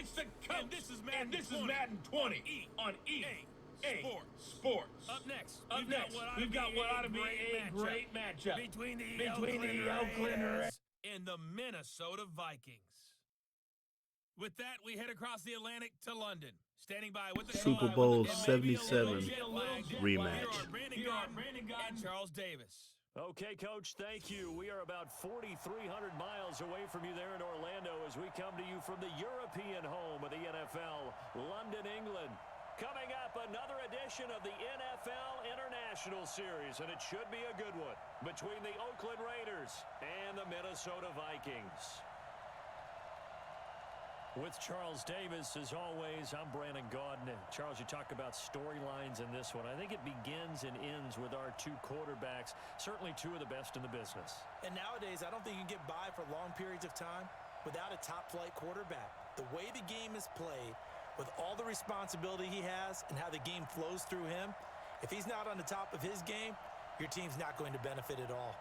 It's the coach. And this is Madden 20 on EA Sports. Up next, we've got what ought to be a great matchup between the Oakland Raiders and the Minnesota Vikings. With that, we head across the Atlantic to London. Standing by with the Super Bowl 77 rematch. Here are Brandon Gaudin and Charles Davis. Okay, Coach, thank you. We are about 4,300 miles away from you there in Orlando as we come to you from the European home of the NFL, London, England. Coming up, another edition of the NFL International Series, and it should be a good one, between the Oakland Raiders and the Minnesota Vikings. With Charles Davis, as always, I'm Brandon Gaudin. Charles, you talk about storylines in this one. I think it begins and ends with our two quarterbacks, certainly two of the best in the business. And nowadays, I don't think you can get by for long periods of time without a top-flight quarterback. The way the game is played, with all the responsibility he has and how the game flows through him, if he's not on the top of his game, your team's not going to benefit at all.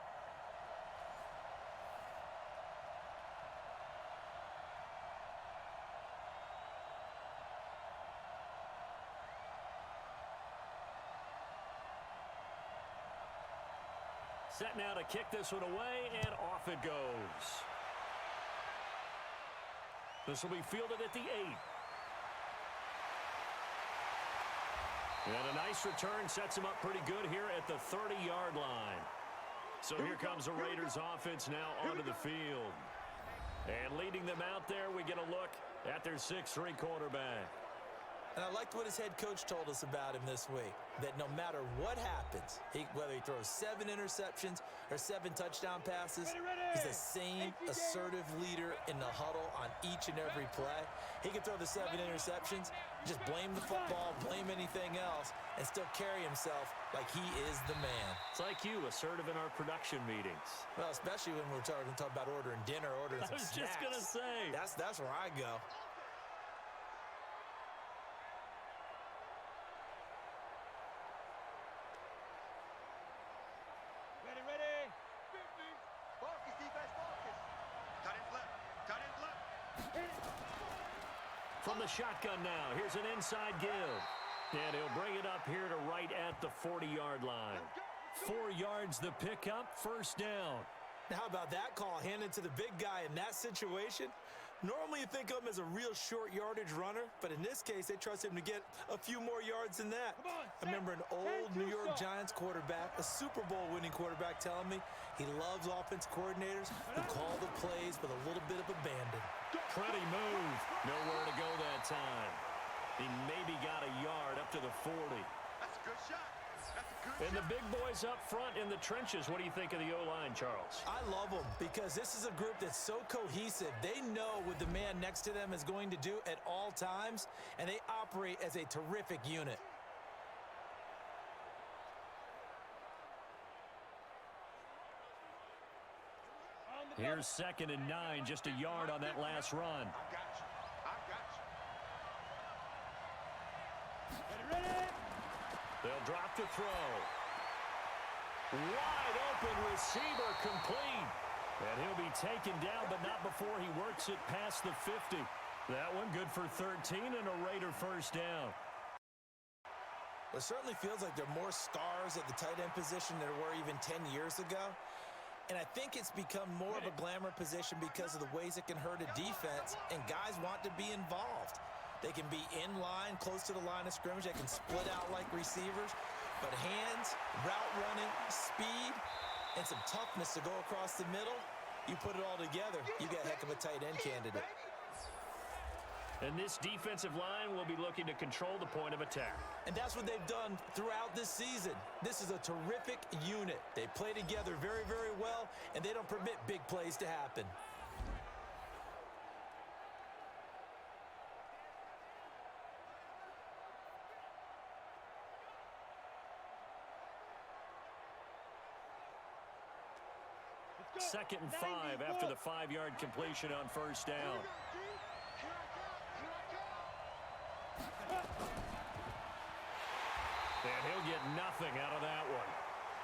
Set now to kick this one away, and off it goes. This will be fielded at the 8. And a nice return sets him up pretty good here at the 30-yard line. So here comes the Raiders offense now onto the field. And leading them out there, we get a look at their 6'3" quarterback. And I liked what his head coach told us about him this week, that no matter what happens, whether he throws 7 interceptions or 7 touchdown passes, he's the same assertive leader in the huddle on each and every play. He can throw the 7 interceptions, just blame the football, blame anything else, and still carry himself like he is the man. It's like you, assertive in our production meetings. Well, especially when we're talking about ordering dinner, ordering some snacks. I was just going to say. That's where I go. From the shotgun now, here's an inside give. And he'll bring it up here to right at the 40-yard line. 4 yards the pickup, first down. Now, how about that call handed to the big guy in that situation? Normally you think of him as a real short yardage runner, but in this case they trust him to get a few more yards than that. I remember an old New York Giants quarterback, a Super Bowl winning quarterback, telling me he loves offense coordinators who call the plays with a little bit of abandon. Pretty move. Nowhere to go that time. He maybe got a yard up to the 40. That's a good shot. And the big boys up front in the trenches. What do you think of the O-line, Charles? I love them because this is a group that's so cohesive. They know what the man next to them is going to do at all times, and they operate as a terrific unit. Here's 2nd and 9, just a yard on that last run. I got you. Ready? They'll drop to throw. Wide open receiver complete. And he'll be taken down, but not before he works it past the 50. That one good for 13 and a Raider first down. Well, it certainly feels like there are more stars at the tight end position than there were even 10 years ago. And I think it's become more of a glamour position because of the ways it can hurt a defense, and guys want to be involved. They can be in line, close to the line of scrimmage. They can split out like receivers. But hands, route running, speed, and some toughness to go across the middle, you put it all together, you got a heck of a tight end candidate. And this defensive line will be looking to control the point of attack. And that's what they've done throughout this season. This is a terrific unit. They play together very, very well, and they don't permit big plays to happen. Second and 5 after the 5-yard completion on first down. And he'll get nothing out of that one.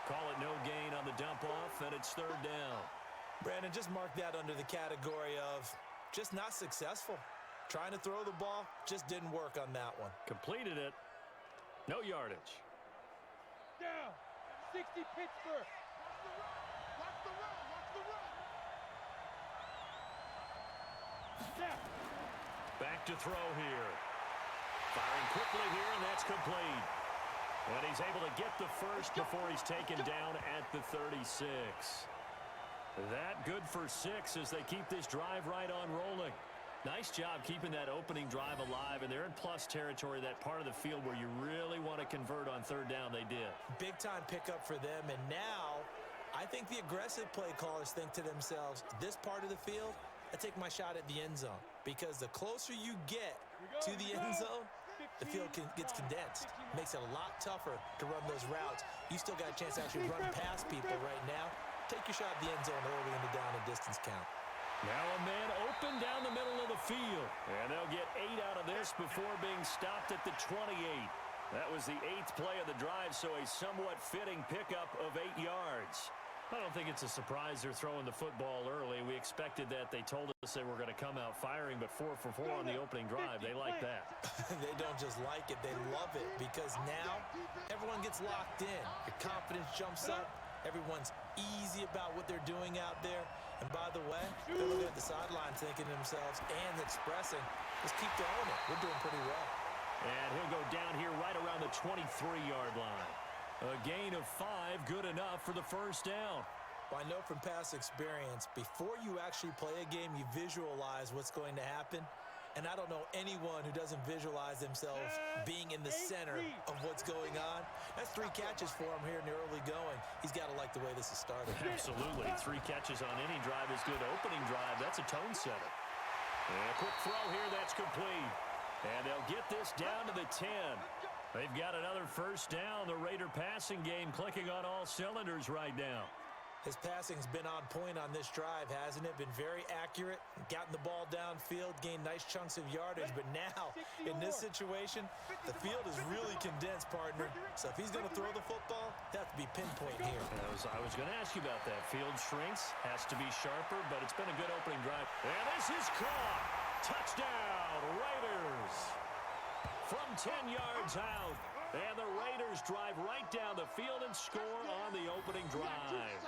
Call it no gain on the dump-off, and it's 3rd down. Brandon, just mark that under the category of just not successful. Trying to throw the ball just didn't work on that one. Completed it. No yardage. Down. 60 Pittsburgh. Watch the run. Snap. Back to throw here. Firing quickly here, and that's complete. And he's able to get the first before he's taken down at the 36. That good for 6 as they keep this drive right on rolling. Nice job keeping that opening drive alive, and they're in plus territory, that part of the field where you really want to convert on third down. They did. Big-time pickup for them, and now I think the aggressive play callers think to themselves, this part of the field, I take my shot at the end zone, because the closer you get to the end zone, the field gets condensed. Makes it a lot tougher to run those routes. You still got a chance to actually run past people right now. Take your shot at the end zone early in the down and distance count. Now a man open down the middle of the field. And they'll get 8 out of this before being stopped at the 28. That was the 8th play of the drive, so a somewhat fitting pickup of 8 yards. I don't think it's a surprise they're throwing the football early. We expected that. They told us they were going to come out firing, but 4 for 4 on the opening drive. They like that. They don't just like it, they love it, because now everyone gets locked in. Your confidence jumps up. Everyone's easy about what they're doing out there. And by the way, they're looking at the sideline thinking to themselves and expressing, let's keep throwing it. We're doing pretty well. And he'll go down here right around the 23-yard line. A gain of 5, good enough for the first down. Well, I know from past experience, before you actually play a game, you visualize what's going to happen. And I don't know anyone who doesn't visualize themselves being in the center of what's going on. That's 3 catches for him here in the early going. He's got to like the way this is started. Absolutely. 3 catches on any drive is good. Opening drive, that's a tone setter. And a quick throw here, that's complete. And they'll get this down to the 10. They've got another first down. The Raider passing game clicking on all cylinders right now. His passing's been on point on this drive, hasn't it? Been very accurate, gotten the ball downfield, gained nice chunks of yardage. But now, in this situation, the field is really condensed, partner. So if he's going to throw the football, that has to be pinpoint here. I was going to ask you about that. Field shrinks, has to be sharper, but it's been a good opening drive. And this is caught. Touchdown, Raiders. From 10 yards out. And the Raiders drive right down the field and score on the opening drive.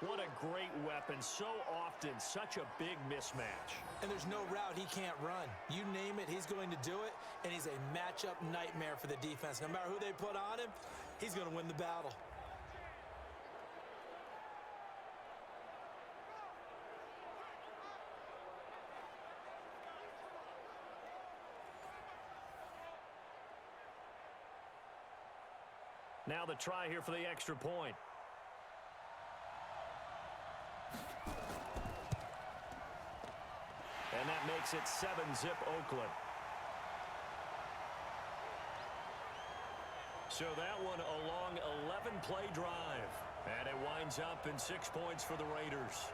What a great weapon. So often, such a big mismatch. And there's no route he can't run. You name it, he's going to do it. And he's a matchup nightmare for the defense. No matter who they put on him, he's going to win the battle. Now the try here for the extra point. And that makes it 7-zip Oakland. So that one a long 11-play drive. And it winds up in 6 points for the Raiders.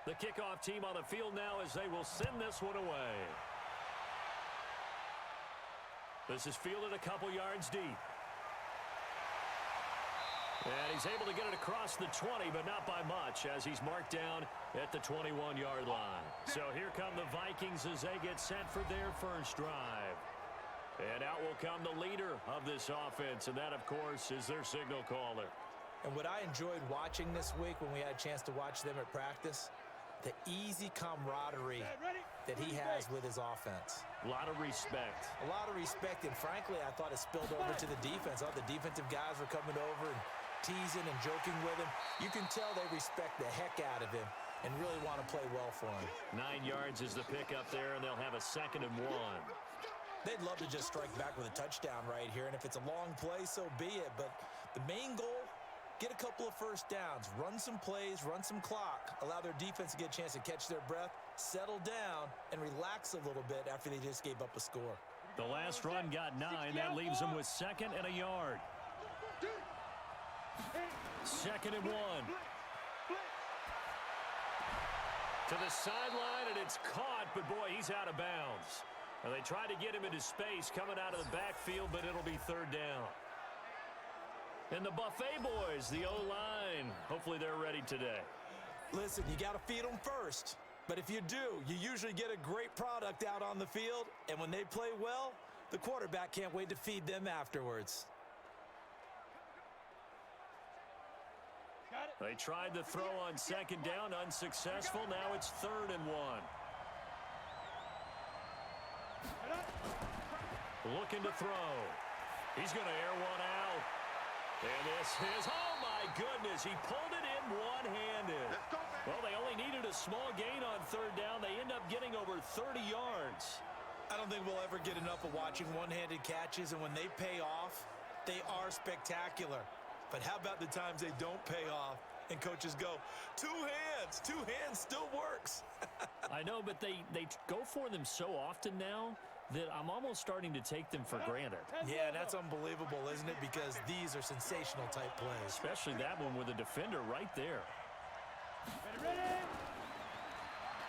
The kickoff team on the field now as they will send this one away. This is fielded a couple yards deep. And he's able to get it across the 20, but not by much, as he's marked down at the 21-yard line. So here come the Vikings as they get set for their first drive. And out will come the leader of this offense, and that, of course, is their signal caller. And what I enjoyed watching this week when we had a chance to watch them at practice, the easy camaraderie that he has with his offense. A lot of respect. A lot of respect, and frankly, I thought it spilled over to the defense. All the defensive guys were coming over and teasing and joking with him. You can tell they respect the heck out of him and really want to play well for him. 9 yards is the pickup there, and they'll have a 2nd and 1. They'd love to just strike back with a touchdown right here, and if it's a long play, so be it. But the main goal, get a couple of first downs, run some plays, run some clock, allow their defense to get a chance to catch their breath, settle down, and relax a little bit after they just gave up a score. The last run got 9. That leaves them with 2nd and a yard. 2nd and 1. To the sideline, and it's caught, but boy, he's out of bounds. And they tried to get him into space coming out of the backfield, but it'll be 3rd down. And the Buffet boys, the O-line, hopefully they're ready today. Listen, you got to feed them first. But if you do, you usually get a great product out on the field. And when they play well, the quarterback can't wait to feed them afterwards. They tried the throw on 2nd down, unsuccessful. Now it's 3rd and 1. Looking to throw. He's going to air one out. And this is, oh my goodness, he pulled it in one-handed. Well, they only needed a small gain on 3rd down. They end up getting over 30 yards. I don't think we'll ever get enough of watching one-handed catches, and when they pay off, they are spectacular. But how about the times they don't pay off and coaches go, 2 hands still works. I know, but they go for them so often now that I'm almost starting to take them for granted. Yeah, that's unbelievable, isn't it? Because these are sensational type plays. Especially that one with a defender right there.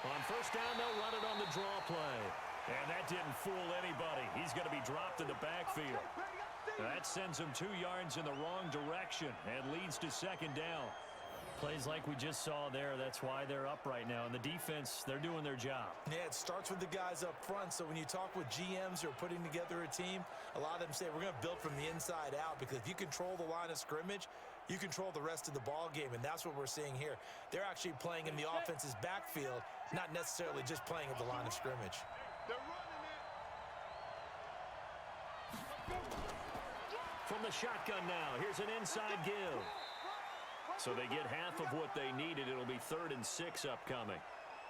On 1st down, they'll run it on the draw play. And that didn't fool anybody. He's going to be dropped in the backfield. That sends him 2 yards in the wrong direction and leads to 2nd down. Plays like we just saw there, that's why they're up right now. And the defense, they're doing their job. Yeah, it starts with the guys up front. So when you talk with GMs who are putting together a team, a lot of them say we're going to build from the inside out, because if you control the line of scrimmage, you control the rest of the ball game, and that's what we're seeing here. They're actually playing in the offense's backfield, not necessarily just playing at the line of scrimmage. From the shotgun now, here's an inside give. So they get half of what they needed. It'll be 3rd and 6 upcoming.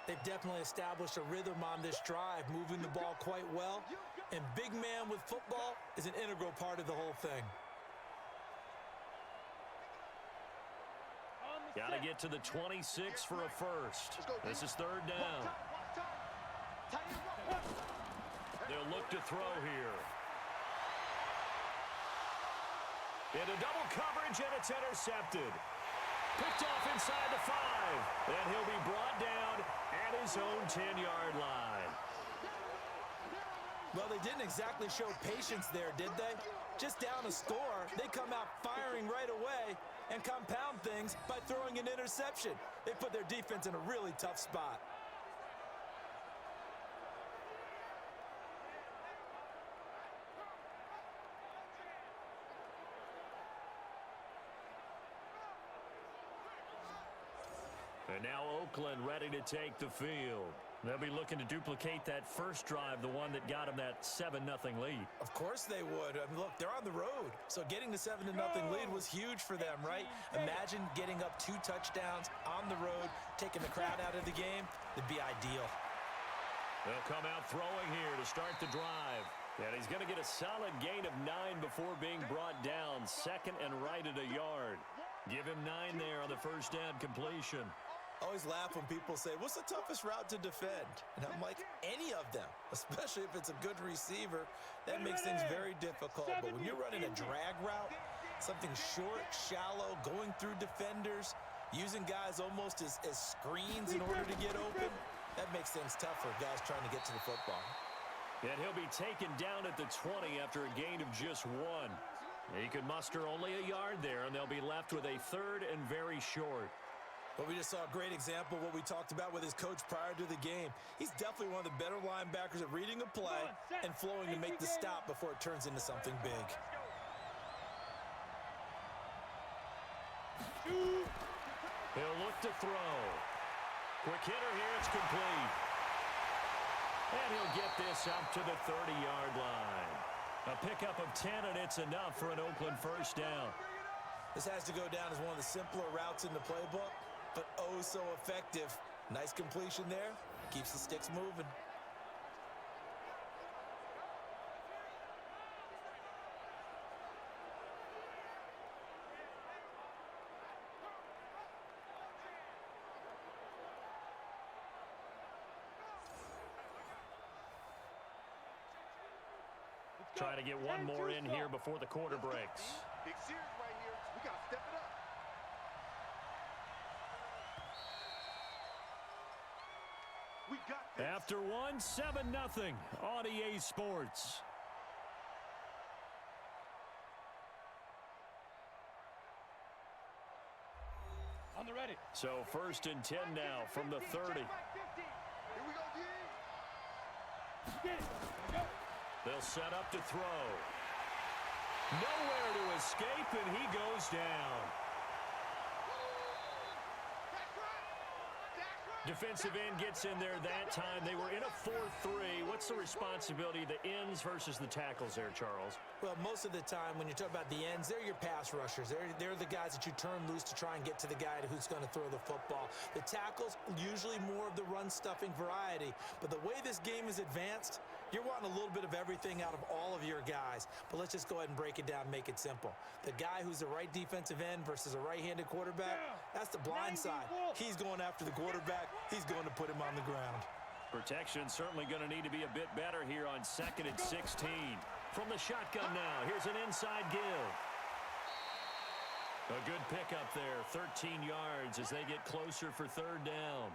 They've definitely established a rhythm on this drive, moving the ball quite well. And big man with football is an integral part of the whole thing. Got to get to the 26 for a first. This is 3rd down. They'll look to throw here. Into double coverage, and it's intercepted. Picked off inside the 5. And he'll be brought down at his own 10-yard line. Well, they didn't exactly show patience there, did they? Just down a score, they come out firing right away and compound things by throwing an interception. They put their defense in a really tough spot. And now Oakland ready to take the field. They'll be looking to duplicate that first drive, the one that got them that 7-0 lead. Of course they would. I mean, look, they're on the road. So getting the 7-0 lead was huge for them, right? Imagine getting up 2 touchdowns on the road, taking the crowd out of the game. It'd be ideal. They'll come out throwing here to start the drive. And he's going to get a solid gain of 9 before being brought down. 2nd and right at a yard. Give him 9 there on the first down completion. I always laugh when people say, what's the toughest route to defend? And I'm like, any of them, especially if it's a good receiver. That makes things very difficult. But when you're running a drag route, something short, shallow, going through defenders, using guys almost as screens in order to get open, that makes things tough for guys trying to get to the football. And he'll be taken down at the 20 after a gain of just 1. He could muster only a yard there, and they'll be left with a 3rd and very short. But we just saw a great example of what we talked about with his coach prior to the game. He's definitely one of the better linebackers at reading a play and flowing to make the stop before it turns into something big. He'll look to throw. Quick hitter here, it's complete. And he'll get this up to the 30-yard line. A pickup of 10, and it's enough for an Oakland first down. This has to go down as one of the simpler routes in the playbook, but oh so effective. Nice completion there. Keeps the sticks moving. Trying to get one more in here before the quarter breaks. Big series right here. We got to step it up. We got this. After one, 7-0 on EA Sports. On the ready. So 1st and 10 now from the 30. Here we go, Get it. Go. They'll set up to throw. Nowhere to escape, and he goes down. Defensive end gets in there that time. They were in a 4-3. What's the responsibility of the ends versus the tackles there, Charles? Well, most of the time when you talk about the ends, they're your pass rushers. They're the guys that you turn loose to try and get to the guy who's going to throw the football. The tackles, usually more of the run-stuffing variety. But the way this game is advanced, you're wanting a little bit of everything out of all of your guys. But let's just go ahead and break it down, make it simple. The guy who's the right defensive end versus a right-handed quarterback, that's the blind side. He's going after the quarterback. He's going to put him on the ground. Protection certainly going to need to be a bit better here on 2nd and 16. From the shotgun now, here's an inside give. A good pickup there, 13 yards as they get closer for 3rd down.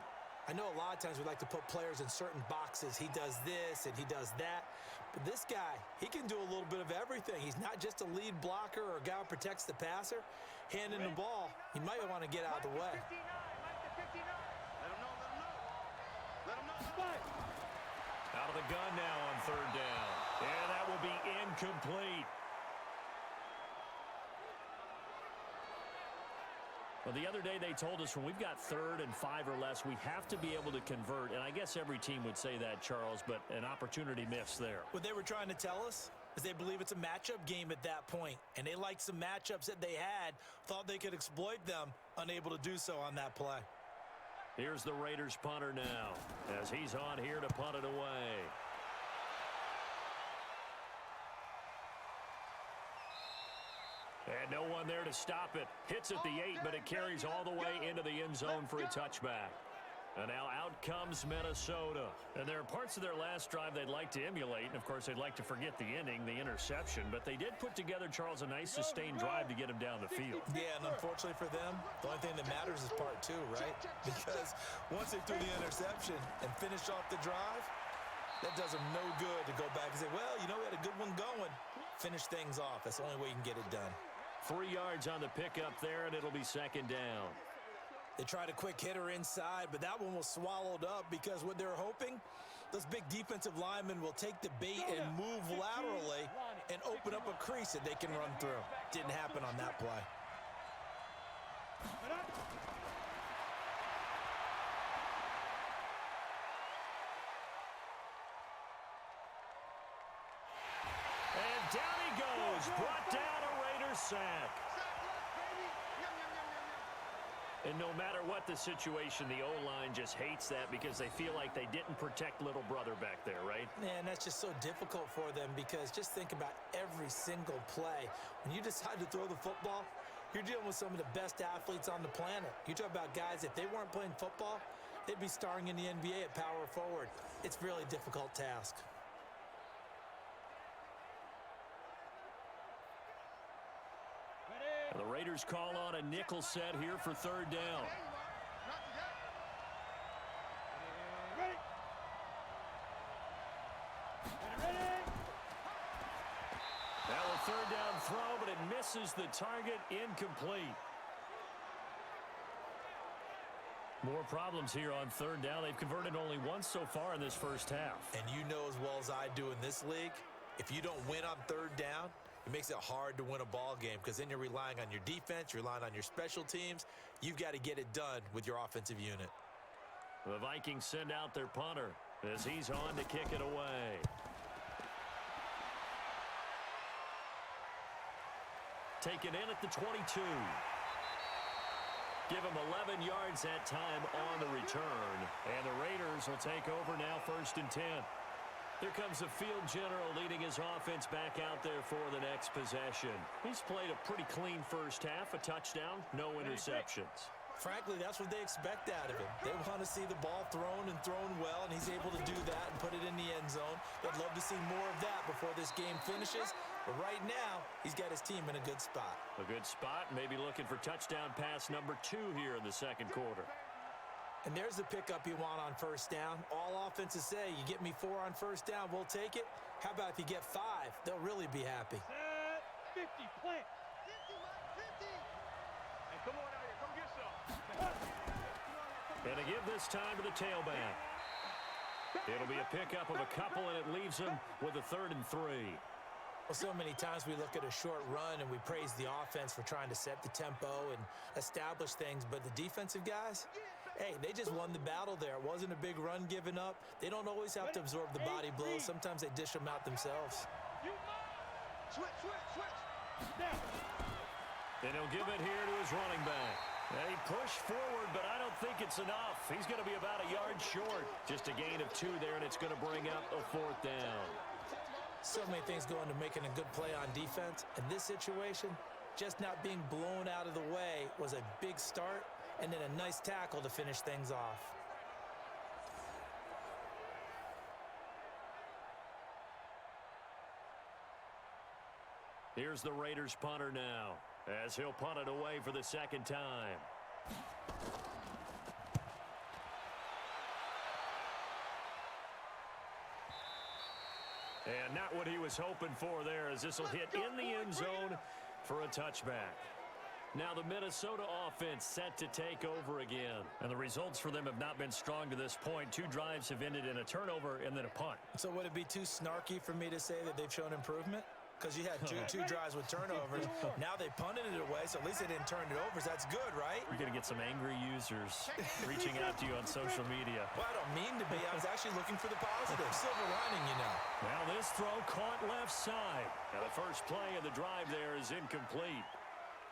I know a lot of times we like to put players in certain boxes. He does this and he does that. But this guy, he can do a little bit of everything. He's not just a lead blocker or a guy who protects the passer. Handing the ball, he might want to get out of the way. Out of the gun now on 3rd down. And that will be incomplete. Well, the other day they told us when we've got 3rd and 5 or less, we have to be able to convert. And I guess every team would say that, Charles, but an opportunity missed there. What they were trying to tell us is they believe it's a matchup game at that point. And they liked some matchups that they had, thought they could exploit them, unable to do so on that play. Here's the Raiders punter now as he's on here to punt it away. And no one there to stop it. Hits at the 8, but it carries all the way into the end zone for a touchback. And now out comes Minnesota. And there are parts of their last drive they'd like to emulate. And, of course, they'd like to forget the inning, the interception. But they did put together, Charles, a nice sustained drive to get him down the field. Yeah, and unfortunately for them, the only thing that matters is part 2, right? Because once they threw the interception and finished off the drive, that does them no good to go back and say, well, you know, we had a good one going. Finish things off. That's the only way you can get it done. 3 yards on the pickup there, and it'll be 2nd down. They tried a quick hitter inside, but that one was swallowed up because what they're hoping, those big defensive linemen will take the bait and move laterally and open up a crease that they can run through. Didn't happen on that play. And down he goes, brought down a Raiders sack. And no matter what the situation, the O-line just hates that because they feel like they didn't protect little brother back there, right? Man, that's just so difficult for them because just think about every single play. When you decide to throw the football, you're dealing with some of the best athletes on the planet. You talk about guys, if they weren't playing football, they'd be starring in the NBA at power forward. It's a really difficult task. The Raiders call on a nickel set here for 3rd down. Now a 3rd down throw, but it misses the target, incomplete. More problems here on 3rd down. They've converted only once so far in this first half. And you know as well as I do in this league, if you don't win on 3rd down, it makes it hard to win a ball game because then you're relying on your defense, you're relying on your special teams. You've got to get it done with your offensive unit. The Vikings send out their punter as he's on to kick it away. Taken in at the 22. Give him 11 yards that time on the return. And the Raiders will take over now 1st and 10. Here comes the field general leading his offense back out there for the next possession. He's played a pretty clean first half, a touchdown, no interceptions. Frankly, that's what they expect out of him. They want to see the ball thrown and thrown well, and he's able to do that and put it in the end zone. They'd love to see more of that before this game finishes. But right now, he's got his team in a good spot. A good spot, maybe looking for touchdown pass number 2 here in the second quarter. And there's the pickup you want on first down. All offenses say, you get me 4 on first down, we'll take it. How about if you get 5? They'll really be happy. 50, plant. 50. Hey, come on out here. Come get some. And to give this time to the tailback. It'll be a pickup of a couple, and it leaves him with a 3rd and 3. Well, so many times we look at a short run and we praise the offense for trying to set the tempo and establish things, but the defensive guys, hey, they just won the battle there. It wasn't a big run given up. They don't always have to absorb the body blows. Sometimes they dish them out themselves. Switch. And he'll give it here to his running back. And he pushed forward, but I don't think it's enough. He's going to be about a yard short. Just a gain of 2 there, and it's going to bring up a 4th down. So many things go into making a good play on defense. In this situation, just not being blown out of the way was a big start, and then a nice tackle to finish things off. Here's the Raiders punter now, as he'll punt it away for the 2nd time. And not what he was hoping for there, as this will hit in the end zone for a touchback. Now the Minnesota offense set to take over again. And the results for them have not been strong to this point. 2 drives have ended in a turnover and then a punt. So would it be too snarky for me to say that they've shown improvement? Because you had two drives with turnovers. Now they punted it away, so at least they didn't turn it over. So that's good, right? You're going to get some angry users reaching out to you on social media. Well, I don't mean to be. I was actually looking for the positive. Silver lining, you know. Now this throw caught left side. Now the first play of the drive there is incomplete.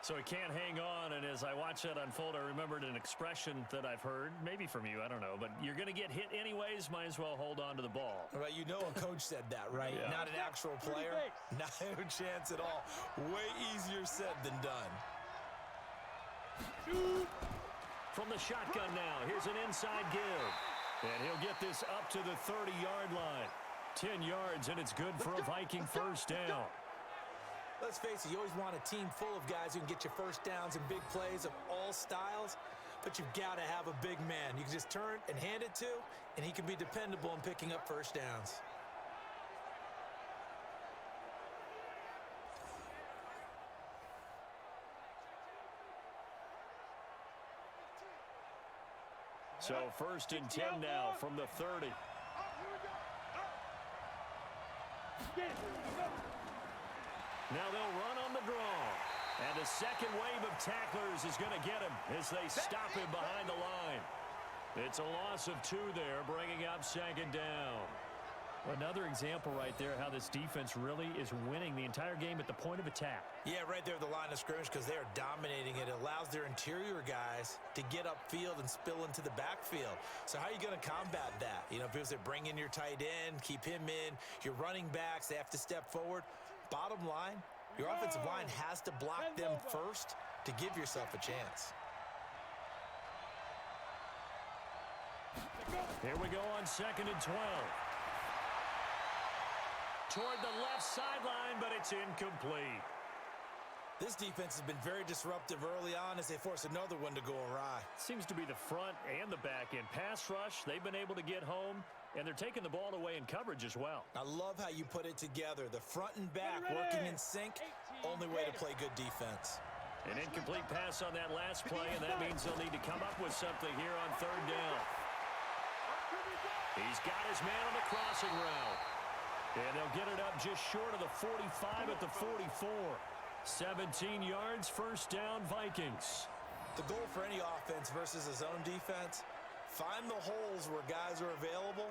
So he can't hang on, and as I watch that unfold, I remembered an expression that I've heard, maybe from you, I don't know, but you're going to get hit anyways, might as well hold on to the ball. Right, you know a coach said that, right? Yeah. Not an actual player. No chance at all. Way easier said than done. From the shotgun now, here's an inside give. And he'll get this up to the 30-yard line. 10 yards, and it's good for a Viking first down. Let's face it, you always want a team full of guys who can get you first downs and big plays of all styles, but you've got to have a big man you can just turn and hand it to, and he can be dependable in picking up first downs. So 1st and 10 now from the 30. Now they'll run on the draw. And the second wave of tacklers is going to get him as they stop him behind the line. It's a loss of 2 there, bringing up 2nd down. Another example right there how this defense really is winning the entire game at the point of attack. Yeah, right there at the line of scrimmage, because they are dominating it. It allows their interior guys to get upfield and spill into the backfield. So how are you going to combat that? You know, if they bring in your tight end, keep him in, your running backs, they have to step forward. Bottom line, your offensive line has to block them first to give yourself a chance. Here we go on 2nd and 12. Toward the left sideline, but it's incomplete. This defense has been very disruptive early on as they force another one to go awry. Seems to be the front and the back end. Pass rush, they've been able to get home, and they're taking the ball away in coverage as well. I love how you put it together. The front and back working in sync, only way to play good defense. An incomplete pass on that last play, and that means they'll need to come up with something here on 3rd down. He's got his man on the crossing route. And they'll get it up just short of the 45 at the 44. 17 yards, first down, Vikings. The goal for any offense versus a zone defense, find the holes where guys are available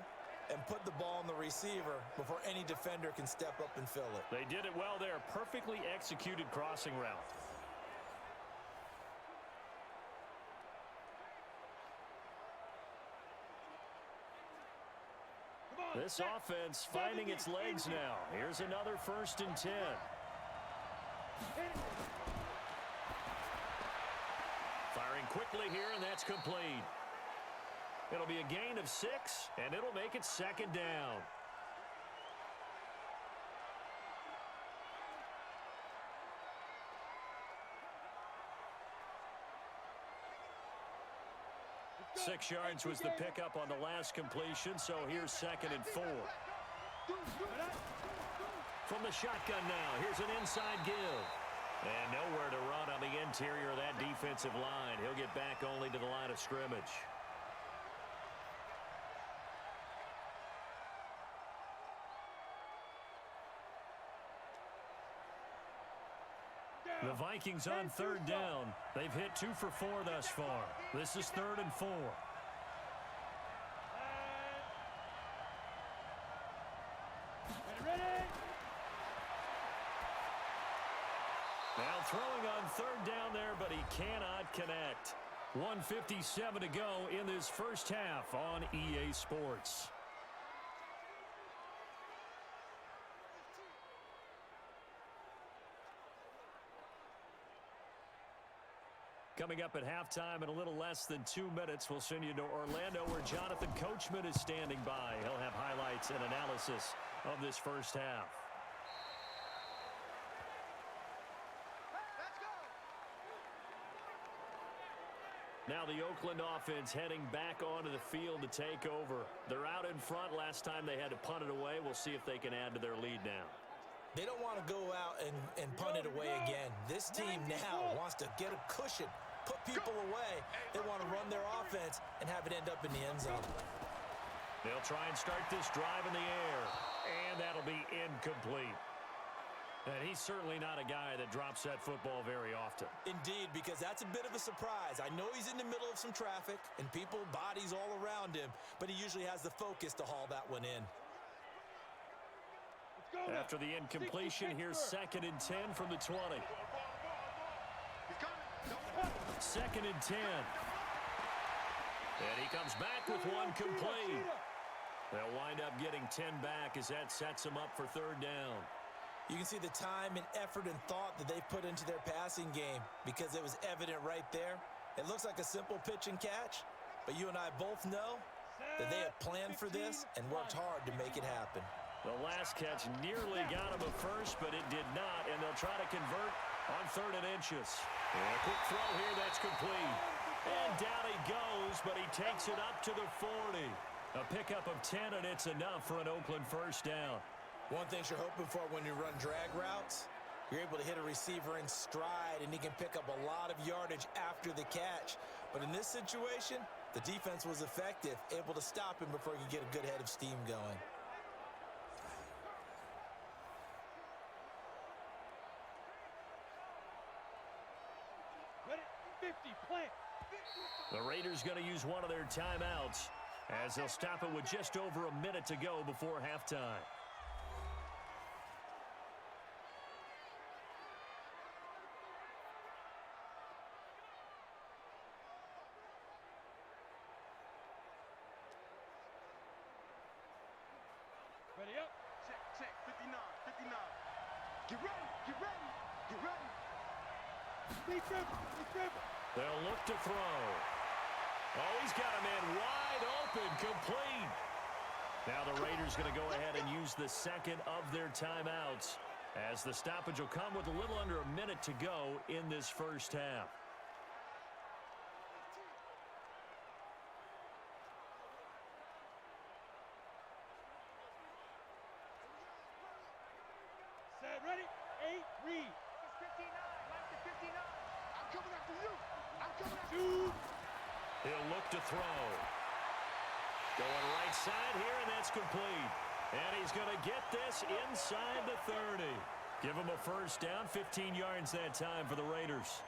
and put the ball on the receiver before any defender can step up and fill it. They did it well there. Perfectly executed crossing route. This offense finding its legs now. Here's another 1st and 10. Firing quickly here, and that's complete. It'll be a gain of 6, and it'll make it 2nd down. Six yards was the pickup on the last completion, so here's 2nd and 4. From the shotgun now, here's an inside give. And nowhere to run on the interior of that defensive line. He'll get back only to the line of scrimmage. The Vikings on 3rd down. They've hit 2 for 4 thus far. This is 3rd and 4. Now throwing on 3rd down there, but he cannot connect. 1:57 to go in this first half on EA Sports. Coming up at halftime in a little less than 2 minutes, we'll send you to Orlando where Jonathan Coachman is standing by. He'll have highlights and analysis of this first half. Now the Oakland offense heading back onto the field to take over. They're out in front. Last time they had to punt it away. We'll see if they can add to their lead now. They don't want to go out and punt it away again. This team now wants to get a cushion, put people away. They want to run their offense and have it end up in the end zone. They'll try and start this drive in the air, and that'll be incomplete. And he's certainly not a guy that drops that football very often. Indeed, because that's a bit of a surprise. I know he's in the middle of some traffic and people, bodies all around him, but he usually has the focus to haul that one in. After the incompletion, here's 2nd and 10 from the 20. 2nd and 10. And he comes back with one complete. They'll wind up getting 10 back as that sets them up for 3rd down. You can see the time and effort and thought that they've put into their passing game because it was evident right there. It looks like a simple pitch and catch, but you and I both know that they have planned for this and worked hard to make it happen. The last catch nearly got him a first, but it did not, and they'll try to convert on 3rd and inches. And a quick throw here, that's complete. And down he goes, but he takes it up to the 40. A pickup of 10, and it's enough for an Oakland first down. One thing you're hoping for when you run drag routes, you're able to hit a receiver in stride, and he can pick up a lot of yardage after the catch. But in this situation, the defense was effective, able to stop him before he could get a good head of steam going. The Raiders going to use one of their timeouts as they'll stop it with just over a minute to go before halftime. Ready up. Check, 59. Get ready. Be careful. They'll look to throw. Oh, he's got a man wide open, complete. Now the Raiders going to go ahead and use the 2nd of their timeouts as the stoppage will come with a little under a minute to go in this first half. Set, ready, 8, read. 59, left to 59. I'm coming after you. He'll look to throw. Going right side here, and that's complete. And he's going to get this inside the 30. Give him a first down, 15 yards that time for the Raiders.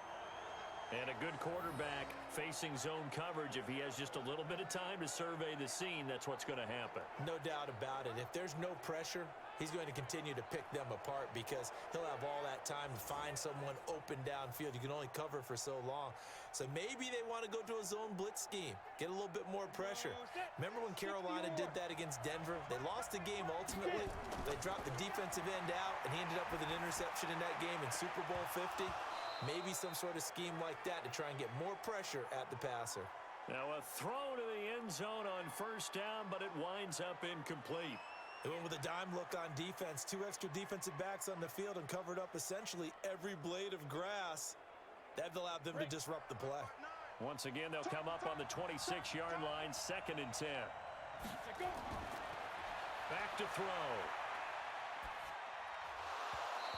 And a good quarterback facing zone coverage. If he has just a little bit of time to survey the scene, that's what's going to happen. No doubt about it. If there's no pressure, he's going to continue to pick them apart because he'll have all that time to find someone open downfield. You can only cover for so long. So maybe they want to go to a zone blitz scheme, get a little bit more pressure. Remember when Carolina did that against Denver? They lost the game ultimately. They dropped the defensive end out, and he ended up with an interception in that game in Super Bowl 50. Maybe some sort of scheme like that to try and get more pressure at the passer. Now a throw to the end zone on first down, but it winds up incomplete. They went with a dime look on defense. 2 extra defensive backs on the field and covered up essentially every blade of grass. That allowed them to disrupt the play. Once again, they'll come up on the 26-yard line, 2nd and 10. Back to throw.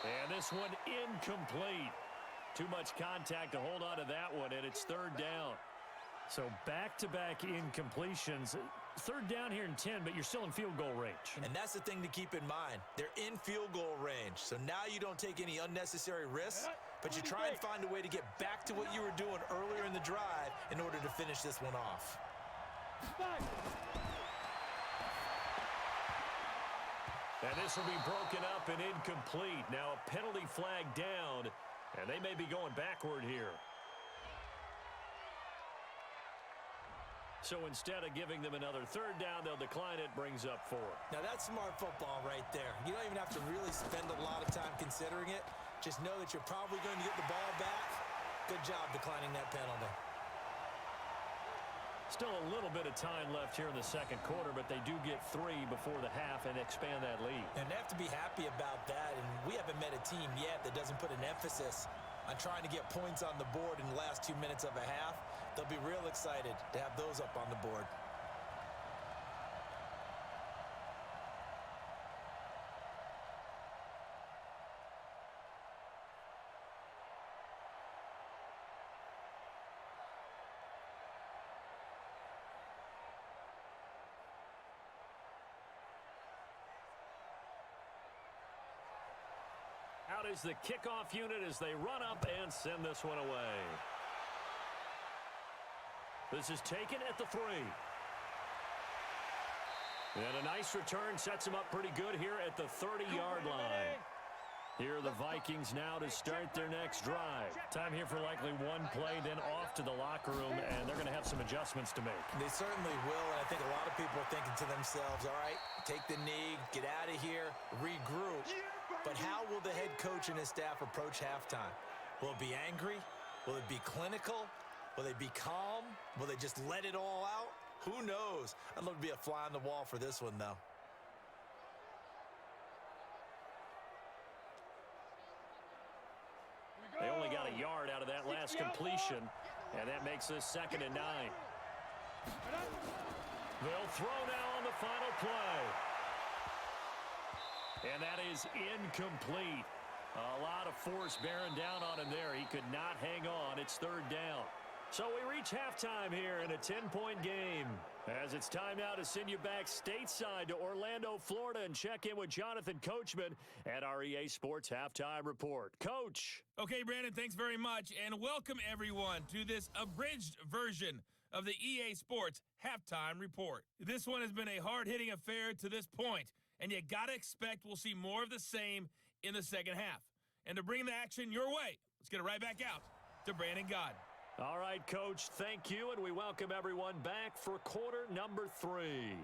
And this one incomplete. Too much contact to hold on to that one, and it's 3rd down. So back-to-back incompletions. 3rd down here in 10, but you're still in field goal range. And that's the thing to keep in mind. They're in field goal range. So now you don't take any unnecessary risks, but you try and find a way to get back to what you were doing earlier in the drive in order to finish this one off. And this will be broken up and incomplete. Now a penalty flag down, and they may be going backward here. So instead of giving them another 3rd down, they'll decline it, brings up 4. Now that's smart football right there. You don't even have to really spend a lot of time considering it. Just know that you're probably going to get the ball back. Good job declining that penalty. Still a little bit of time left here in the 2nd quarter, but they do get 3 before the half and expand that lead. And they have to be happy about that. And we haven't met a team yet that doesn't put an emphasis on trying to get points on the board in the last 2 minutes of a half. They'll be real excited to have those up on the board. Out is the kickoff unit as they run up and send this one away. This is taken at the 3. And a nice return sets them up pretty good here at the 30-yard line. Here are the Vikings now to start their next drive. Time here for likely one play, then off to the locker room, and they're going to have some adjustments to make. They certainly will, and I think a lot of people are thinking to themselves, all right, take the knee, get out of here, regroup. But how will the head coach and his staff approach halftime? Will it be angry? Will it be clinical? Will they be calm? Will they just let it all out? Who knows? I'd love to be a fly on the wall for this one, though. They only got a yard out of that last completion, and that makes this 2nd and 9. They'll throw now on the final play. And that is incomplete. A lot of force bearing down on him there. He could not hang on. It's 3rd down. So we reach halftime here in a 10-point game. As it's time now to send you back stateside to Orlando, Florida, and check in with Jonathan Coachman at our EA Sports Halftime Report. Coach. Okay, Brandon, thanks very much, and welcome everyone to this abridged version of the EA Sports Halftime Report. This one has been a hard-hitting affair to this point, and you gotta expect we'll see more of the same in the 2nd half. And to bring the action your way, let's get it right back out to Brandon Gaudin. All right, Coach, thank you, and we welcome everyone back for quarter number 3.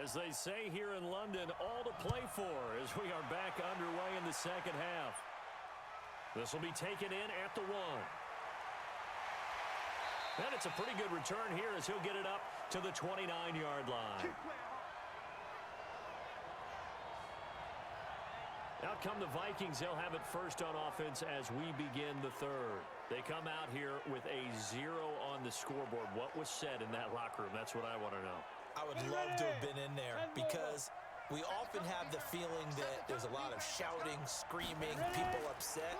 As they say here in London, all to play for as we are back underway in the 2nd half. This will be taken in at the 1. And it's a pretty good return here as he'll get it up to the 29-yard line. Out come the Vikings. They'll have it first on offense as we begin the 3rd. They come out here with a 0 on the scoreboard. What was said in that locker room? That's what I want to know. I would love to have been in there because we often have the feeling that there's a lot of shouting, screaming, people upset.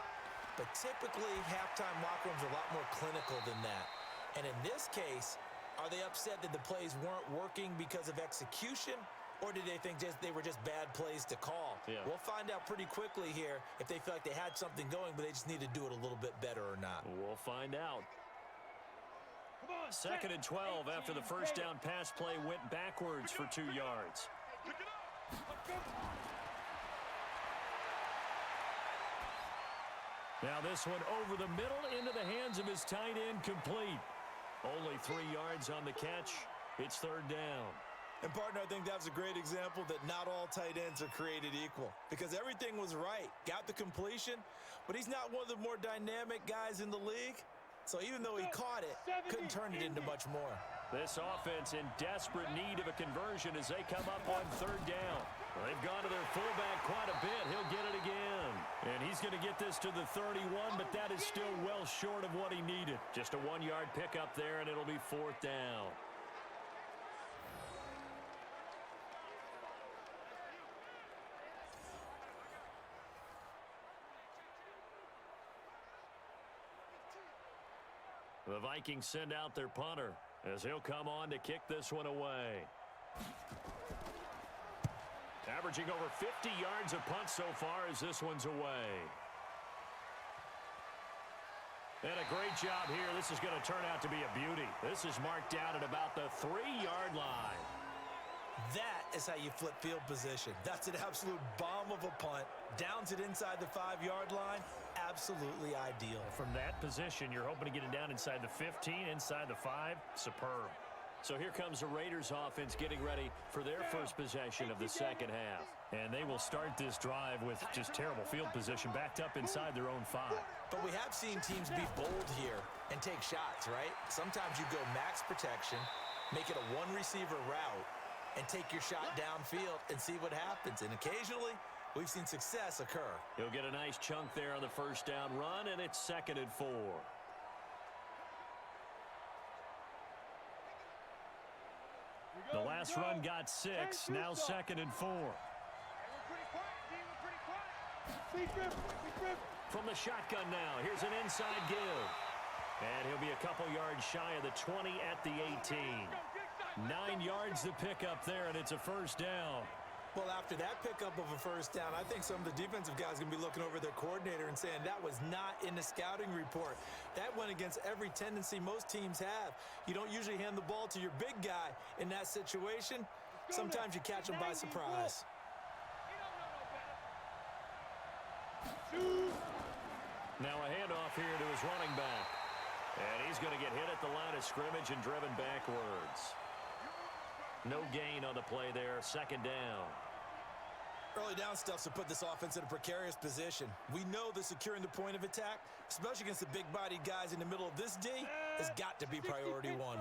But typically, halftime locker rooms are a lot more clinical than that. And in this case, are they upset that the plays weren't working because of execution? Or did they think they were just bad plays to call? Yeah. We'll find out pretty quickly here if they feel like they had something going, but they just need to do it a little bit better or not. We'll find out. Come on, Second and 12 after the first down pass play went backwards for 2 yards. Pick it up. Let's go. Now this one over the middle into the hands of his tight end, complete. Only 3 yards on the catch. It's third down. And, partner, I think that was a great example that not all tight ends are created equal because everything was right. Got the completion, but he's not one of the more dynamic guys in the league. So even though he caught it, couldn't turn it into much more. This offense in desperate need of a conversion as they come up on third down. Well, they've gone to their fullback quite a bit. He'll get it again. And he's going to get this to the 31, but that is still well short of what he needed. Just a 1-yard pickup there, and it'll be fourth down. The Vikings send out their punter as he'll come on to kick this one away. Averaging over 50 yards a punt so far as this one's away. And a great job here. This is going to turn out to be a beauty. This is marked out at about the 3-yard line. That is how you flip field position. That's an absolute bomb of a punt. Downs it inside the 5-yard line. Absolutely ideal. From that position, you're hoping to get it down inside the 15, inside the 5. Superb. So here comes the Raiders offense getting ready for their first possession of the second half. And they will start this drive with just terrible field position backed up inside their own 5. But we have seen teams be bold here and take shots, right? Sometimes you go max protection, make it a one-receiver route, and take your shot downfield and see what happens. And occasionally, we've seen success occur. He'll get a nice chunk there on the first down run, and it's 2nd and 4. The last run got 6, now 2nd and 4. From the shotgun now, here's an inside give. And he'll be a couple yards shy of the 20 at the 18. 9 yards to pick up there, and it's a first down. Well, after that pickup of a first down, I think some of the defensive guys are going to be looking over their coordinator and saying that was not in the scouting report. That went against every tendency most teams have. You don't usually hand the ball to your big guy in that situation. Sometimes you catch them by surprise. Now a handoff here to his running back. And he's going to get hit at the line of scrimmage and driven backwards. No gain on the play there, 2nd down. Early down stuff to put this offense in a precarious position. We know that securing the point of attack, especially against the big-bodied guys in the middle of this D, has got to be priority 1. Check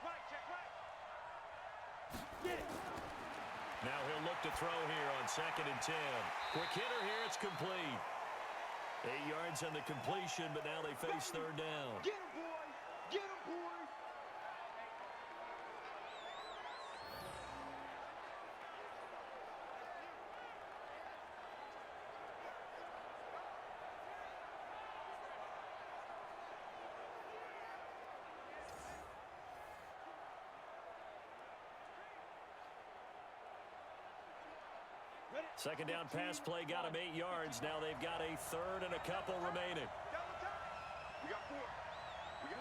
right, check right. Get it. Now he'll look to throw here on 2nd and 10. Quick hitter here, it's complete. 8 yards on the completion, but now they face third down. Get him, boy. Get him, boy. Second down pass play got him 8 yards. Now they've got a third and a couple remaining. We got 4. We got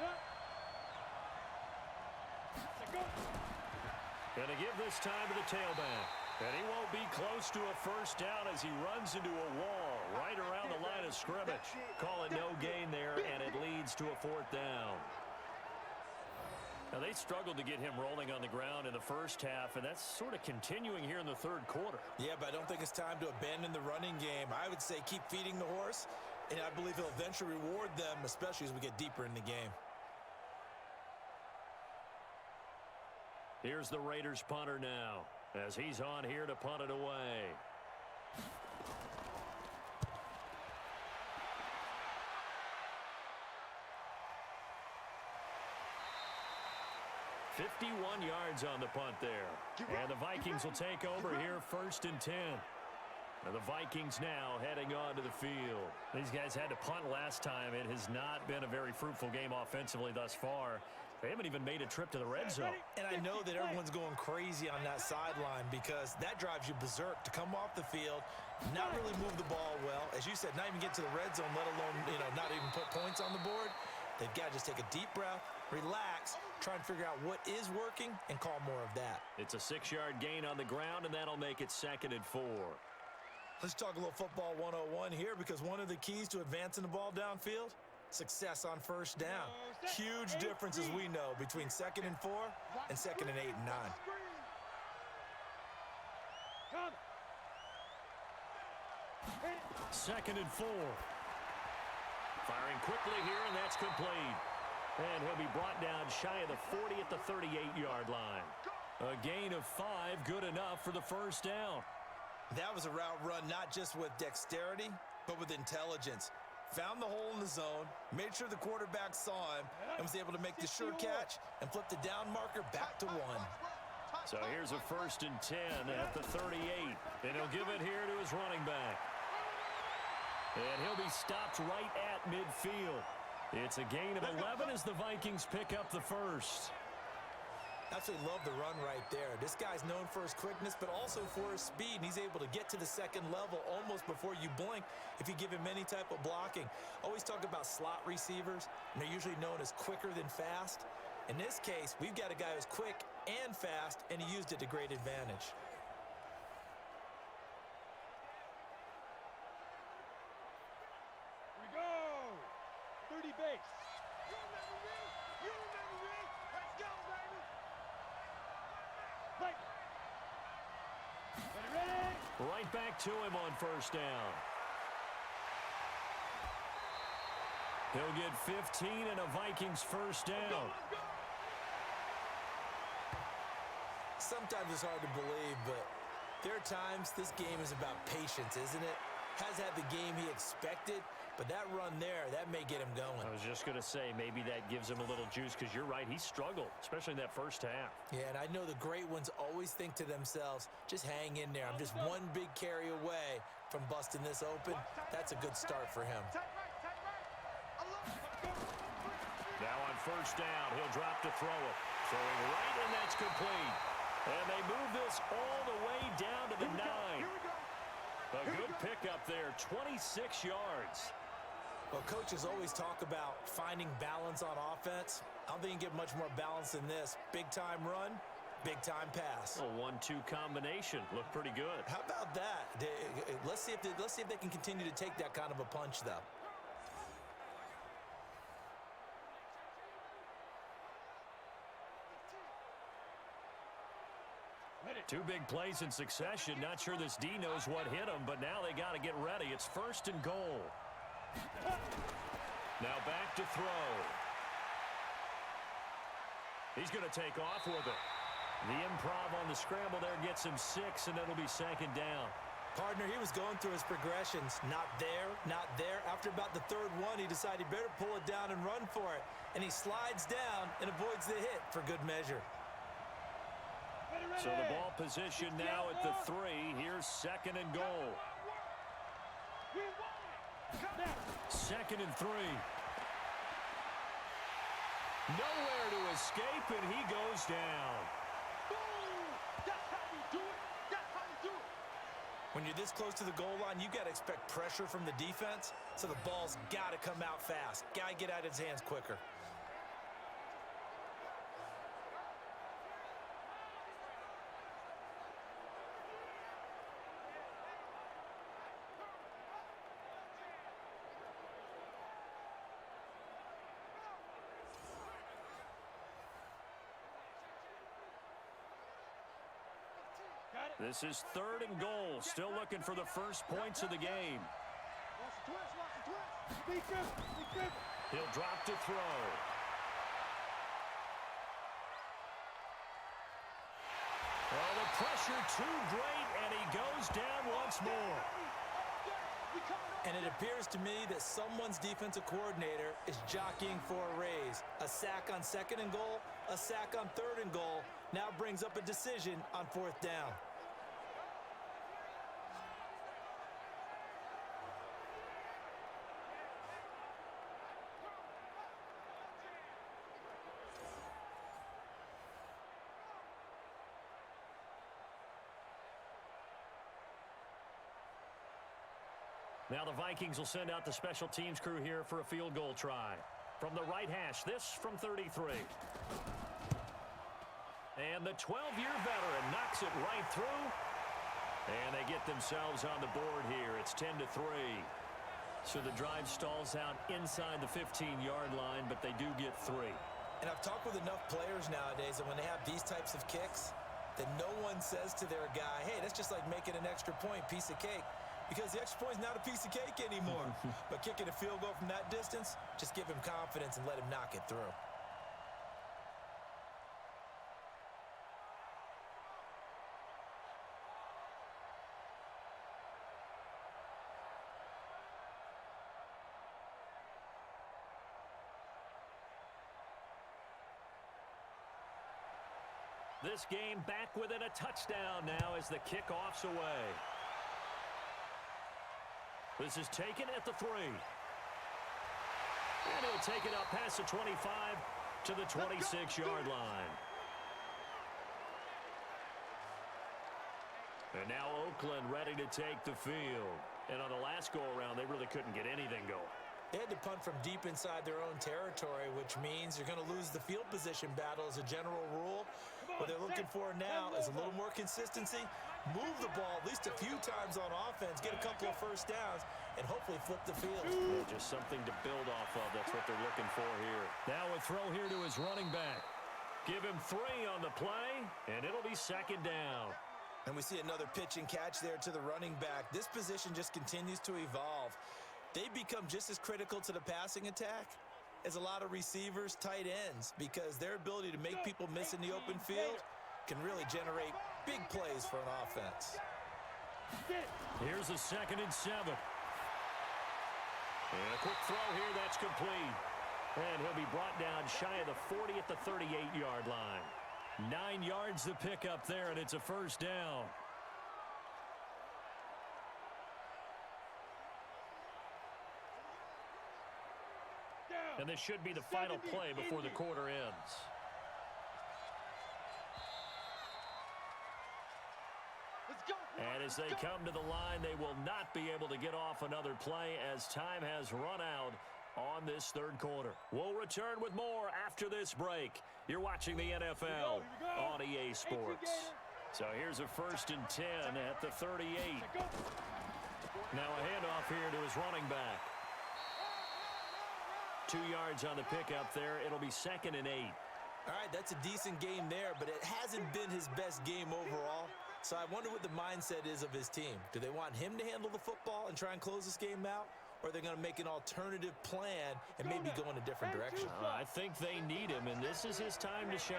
1. Gonna give this time to the tailback. And he won't be close to a first down as he runs into a wall right around the line of scrimmage. Call it no gain there, and it leads to a 4th down. Now, they struggled to get him rolling on the ground in the first half, and that's sort of continuing here in the third quarter. Yeah, but I don't think it's time to abandon the running game. I would say keep feeding the horse, and I believe he'll eventually reward them, especially as we get deeper in the game. Here's the Raiders punter now, as he's on here to punt it away. 51 yards on the punt there. And the Vikings will take over here 1st and 10. And the Vikings now heading onto the field. These guys had to punt last time. It has not been a very fruitful game offensively thus far. They haven't even made a trip to the red zone. And I know that everyone's going crazy on that sideline because that drives you berserk to come off the field, not really move the ball well. As you said, not even get to the red zone, let alone, not even put points on the board. They've got to just take a deep breath, relax, try and figure out what is working, and call more of that. It's a 6-yard gain on the ground, and that'll make it 2nd and 4. Let's talk a little football 101 here because one of the keys to advancing the ball downfield, success on first down. Huge difference, as we know, between 2nd and 4 and 2nd and 8 and 9. 2nd and 4. Firing quickly here, and that's complete. And he'll be brought down shy of the 40 at the 38-yard line. A gain of 5, good enough for the first down. That was a route run not just with dexterity, but with intelligence. Found the hole in the zone, made sure the quarterback saw him, and was able to make the sure catch and flip the down marker back to 1. So here's a 1st and 10 at the 38. And he'll give it here to his running back. And he'll be stopped right at midfield. It's a gain of 11 as the Vikings pick up the first. Absolutely love the run right there. This guy's known for his quickness, but also for his speed. And he's able to get to the second level almost before you blink if you give him any type of blocking. Always talk about slot receivers, and they're usually known as quicker than fast. In this case, we've got a guy who's quick and fast, and he used it to great advantage. Here we go. 30 base. You remember me? You remember me? Let's go, baby. Play. Ready? Right back to him on first down. He'll get 15 and a Vikings first down. Sometimes it's hard to believe, but there are times this game is about patience, isn't it? Has had the game he expected, but that run there, that may get him going. I was just going to say, maybe that gives him a little juice because you're right, he struggled, especially in that first half. Yeah, and I know the great ones always think to themselves, just hang in there. I'm just one big carry away from busting this open. That's a good start for him. Now on first down, he'll drop to throw it. Throwing right, and that's complete. And they move this all the way down to the 9. A good pickup there, 26 yards. Well, coaches always talk about finding balance on offense. I don't think you can get much more balance than this. Big-time run, big-time pass. A 1-2 combination. Looked pretty good. How about that? Let's see if they can continue to take that kind of a punch, though. Two big plays in succession. Not sure this D knows what hit him, but now they got to get ready. It's 1st and goal. Now back to throw. He's going to take off with it. The improv on the scramble there gets him 6, and it'll be 2nd down. Partner, he was going through his progressions. Not there, not there. After about the 3rd one, he decided he better pull it down and run for it. And he slides down and avoids the hit for good measure. So the ball position now at the 3. Here's 2nd and goal. 2nd and 3. Nowhere to escape, and he goes down. When you're this close to the goal line, you got to expect pressure from the defense, so the ball's got to come out fast. Got to get out of his hands quicker. This is 3rd and goal. Still looking for the first points of the game. He'll drop to throw. Oh, the pressure too great, and he goes down once more. And it appears to me that someone's defensive coordinator is jockeying for a raise. A sack on 2nd and goal, a sack on 3rd and goal, now brings up a decision on 4th down. Now the Vikings will send out the special teams crew here for a field goal try. From the right hash, this from 33. And the 12-year veteran knocks it right through. And they get themselves on the board here. It's 10-3. So the drive stalls out inside the 15-yard line, but they do get 3. And I've talked with enough players nowadays that when they have these types of kicks, that no one says to their guy, hey, that's just like making an extra point, piece of cake. Because the extra point is not a piece of cake anymore. But kicking a field goal from that distance, just give him confidence and let him knock it through. This game back within a touchdown now as the kickoff's away. This is taken at the 3. And he'll take it up past the 25 to the 26-yard line. And now Oakland ready to take the field. And on the last go-around, they really couldn't get anything going. They had to punt from deep inside their own territory, which means you're going to lose the field position battle as a general rule. What they're looking for now is a little more consistency, move the ball at least a few times on offense, get a couple of first downs, and hopefully flip the field. Yeah, just something to build off of. That's what they're looking for here. Now a throw here to his running back. Give him 3 on the play, and it'll be 2nd down. And we see another pitch and catch there to the running back. This position just continues to evolve. They become just as critical to the passing attack as a lot of receivers, tight ends, because their ability to make people miss in the open field can really generate big plays for an offense. Here's a 2nd and 7. And a quick throw here, that's complete. And he'll be brought down shy of the 40 at the 38-yard line. 9 yards to pick up there, and it's a 1st down. And this should be the final play before the quarter ends. And as they come to the line, they will not be able to get off another play as time has run out on this 3rd quarter. We'll return with more after this break. You're watching the NFL on EA Sports. So here's a 1st and 10 at the 38. Now a handoff here to his running back. 2 yards on the pickup there. It'll be 2nd and 8. All right, that's a decent game there, but it hasn't been his best game overall. So I wonder what the mindset is of his team. Do they want him to handle the football and try and close this game out? Or are they going to make an alternative plan and maybe go in a different direction? I think they need him, and this is his time to shine.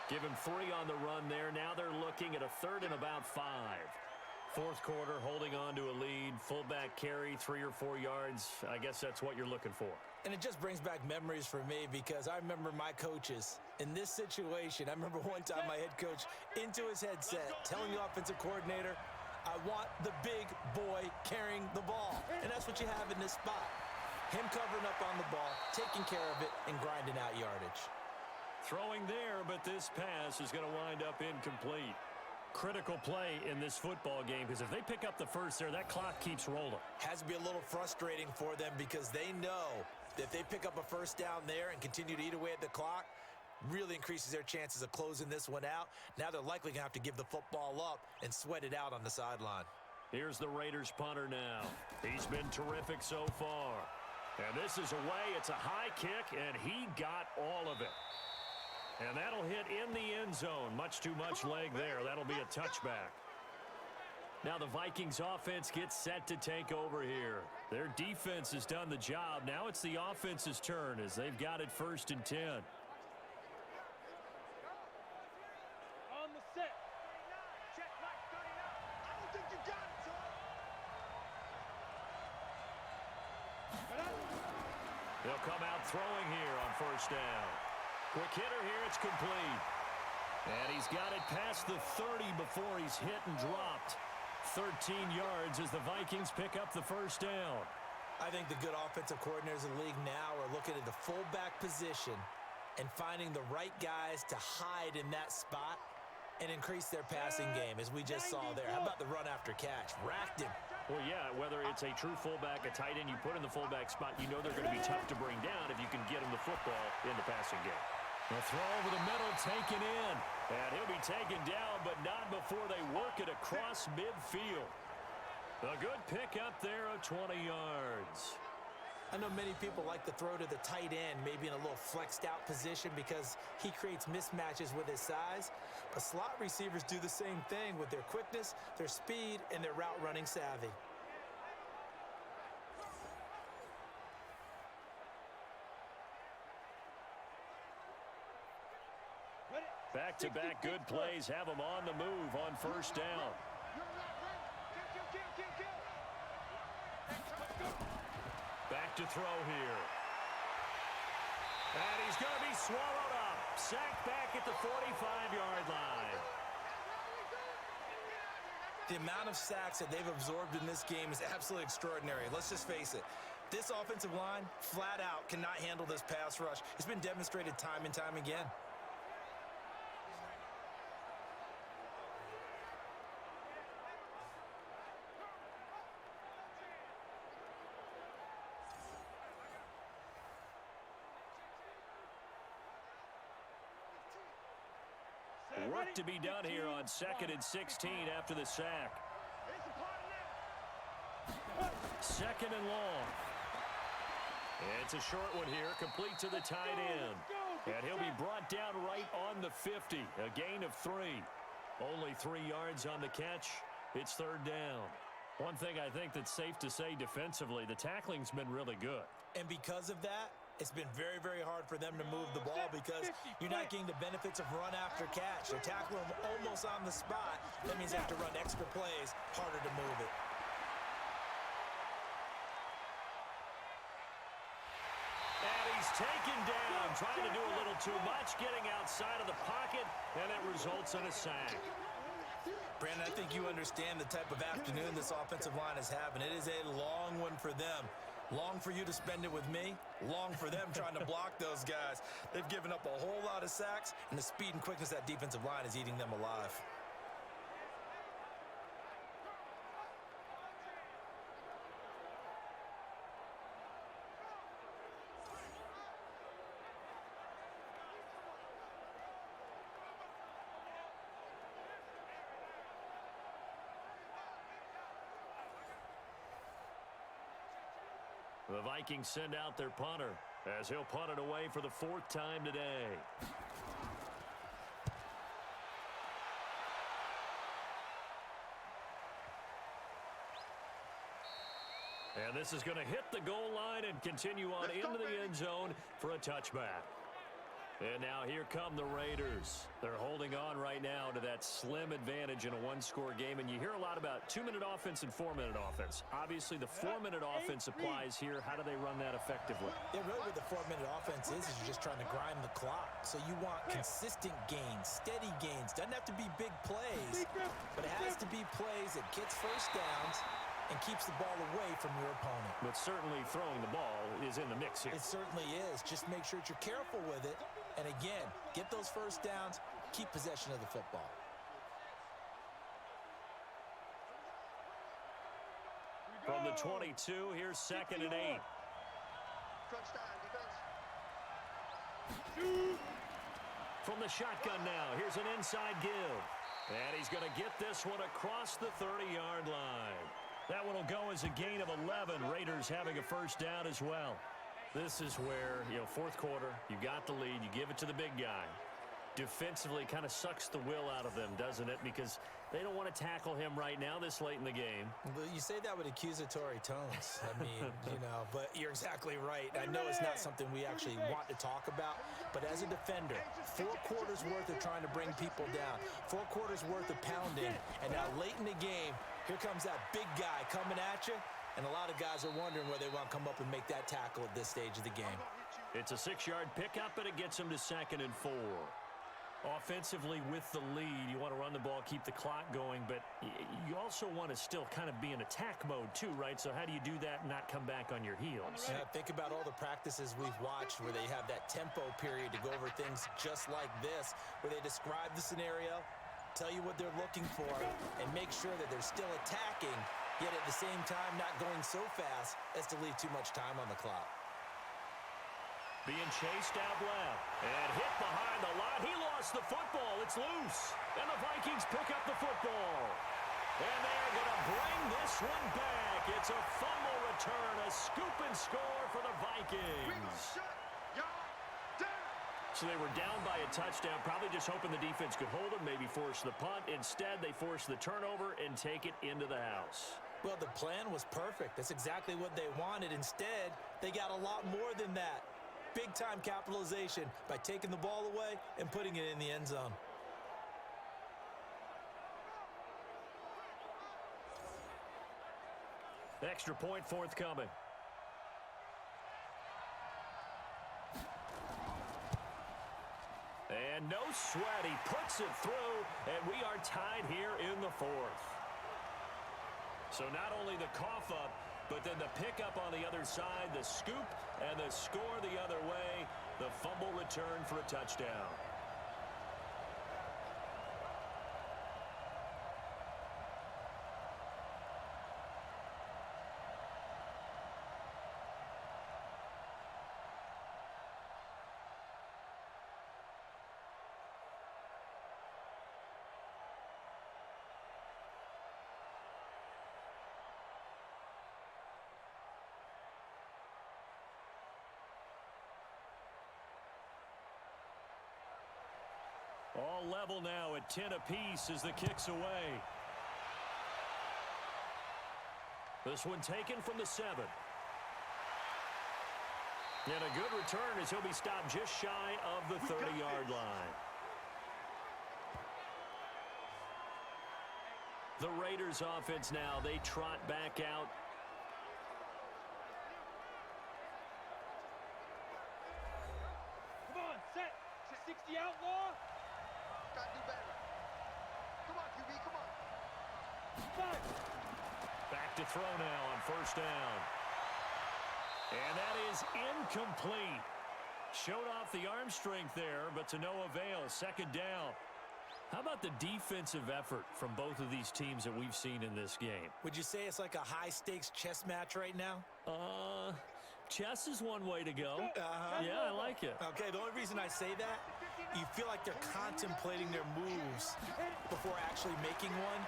Give him 3 on the run there. Now they're looking at a 3rd and about 5. 4th quarter, holding on to a lead. Fullback carry, 3 or 4 yards. I guess that's what you're looking for. And it just brings back memories for me because I remember my coaches in this situation. I remember one time my head coach into his headset telling the offensive coordinator, I want the big boy carrying the ball. And that's what you have in this spot. Him covering up on the ball, taking care of it, and grinding out yardage. Throwing there, but this pass is going to wind up incomplete. Critical play in this football game because if they pick up the 1st there, that clock keeps rolling. Has to be a little frustrating for them because they know that if they pick up a 1st down there and continue to eat away at the clock, really increases their chances of closing this one out. Now they're likely going to have to give the football up and sweat it out on the sideline. Here's the Raiders punter now. He's been terrific so far. And this is away. It's a high kick, and he got all of it. And that'll hit in the end zone. Much too much leg there. That'll be a touchback. Now the Vikings offense gets set to take over here. Their defense has done the job. Now it's the offense's turn as they've got it 1st and 10. On the set. Check, Mike, 39. I don't think you got it, son. They'll come out throwing here on 1st down. Quick hitter here, it's complete. And he's got it past the 30 before he's hit and dropped. 13 yards as the Vikings pick up the 1st down. I think the good offensive coordinators in the league now are looking at the fullback position and finding the right guys to hide in that spot and increase their passing game, as we just saw there. How about the run after catch? Racked him. Well, yeah, whether it's a true fullback, a tight end, you put in the fullback spot, you know they're going to be tough to bring down if you can get him the football in the passing game. The throw over the middle, taken in. And he'll be taken down, but not before they work it across midfield. A good pick up there of 20 yards. I know many people like to throw to the tight end, maybe in a little flexed out position because he creates mismatches with his size. But slot receivers do the same thing with their quickness, their speed, and their route running savvy. Back-to-back good plays have them on the move on first down. Back to throw here. And he's going to be swallowed up. Sacked back at the 45-yard line. The amount of sacks that they've absorbed in this game is absolutely extraordinary. Let's just face it. This offensive line, flat out, cannot handle this pass rush. It's been demonstrated time and time again. Work to be done here on 2nd and 16 after the sack. 2nd and long. It's a short one here, complete to the tight end. And he'll be brought down right on the 50, a gain of 3. Only 3 yards on the catch. It's 3rd down. One thing I think that's safe to say defensively, the tackling's been really good. And because of that, it's been very, very hard for them to move the ball because you're not getting the benefits of run after catch. They're tackling them almost on the spot. That means they have to run extra plays, harder to move it. And he's taken down, trying to do a little too much, getting outside of the pocket, and it results in a sack. Brandon, I think you understand the type of afternoon this offensive line is having. It is a long one for them. Long for you to spend it with me, long for them trying to block those guys. They've given up a whole lot of sacks, and the speed and quickness of that defensive line is eating them alive. The Vikings send out their punter as he'll punt it away for the 4th time today. And this is going to hit the goal line and continue on into the end zone for a touchback. And now here come the Raiders. They're holding on right now to that slim advantage in a one-score game. And you hear a lot about 2-minute offense and 4-minute offense. Obviously, the 4-minute offense applies here. How do they run that effectively? Yeah, really what the 4-minute offense is you're just trying to grind the clock. So you want consistent gains, steady gains. Doesn't have to be big plays, but it has to be plays that gets first downs and keeps the ball away from your opponent. But certainly throwing the ball is in the mix here. It certainly is. Just make sure that you're careful with it. And again, get those first downs, keep possession of the football. From the 22, here's 2nd and 8. From the shotgun now, here's an inside give. And he's going to get this one across the 30-yard line. That one will go as a gain of 11. Raiders having a first down as well. This is where, 4th quarter, you got the lead, you give it to the big guy. Defensively kind of sucks the will out of them, doesn't it? Because they don't want to tackle him right now this late in the game. But you say that with accusatory tones. I mean, but you're exactly right. I know it's not something we actually want to talk about, but as a defender, 4 quarters worth of trying to bring people down, 4 quarters worth of pounding, and now late in the game, here comes that big guy coming at you, and a lot of guys are wondering where they want to come up and make that tackle at this stage of the game. It's a 6-yard pickup, and it gets them to 2nd and 4. Offensively with the lead, you want to run the ball, keep the clock going, but you also want to still kind of be in attack mode too, right? So how do you do that and not come back on your heels? Yeah, think about all the practices we've watched where they have that tempo period to go over things just like this, where they describe the scenario, tell you what they're looking for, and make sure that they're still attacking, yet at the same time not going so fast as to leave too much time on the clock. Being chased out left and hit behind the line. He lost the football. It's loose. And the Vikings pick up the football. And they're going to bring this one back. It's a fumble return, a scoop and score for the Vikings. So they were down by a touchdown, probably just hoping the defense could hold them, maybe force the punt. Instead, they force the turnover and take it into the house. Well, the plan was perfect. That's exactly what they wanted. Instead, they got a lot more than that. Big-time capitalization by taking the ball away and putting it in the end zone. Extra point forthcoming. And no sweat. He puts it through, and we are tied here in the fourth. So not only the cough up, but then the pickup on the other side, the scoop, and the score the other way, the fumble return for a touchdown. All level now at 10 apiece as the kick's away. This one taken from the 7. And a good return as he'll be stopped just shy of the 30-yard line. The Raiders offense now, they trot back out. Come on, set. 60 outlaw. Gotta do better. Come on, QB, come on. Back to throw now on first down. And that is incomplete. Showed off the arm strength there, but to no avail. Second down. How about the defensive effort from both of these teams that we've seen in this game? Would you say it's like a high-stakes chess match right now? Chess is one way to go. Yeah, I like it. Okay, the only reason I say that, you feel like they're contemplating their moves before actually making one,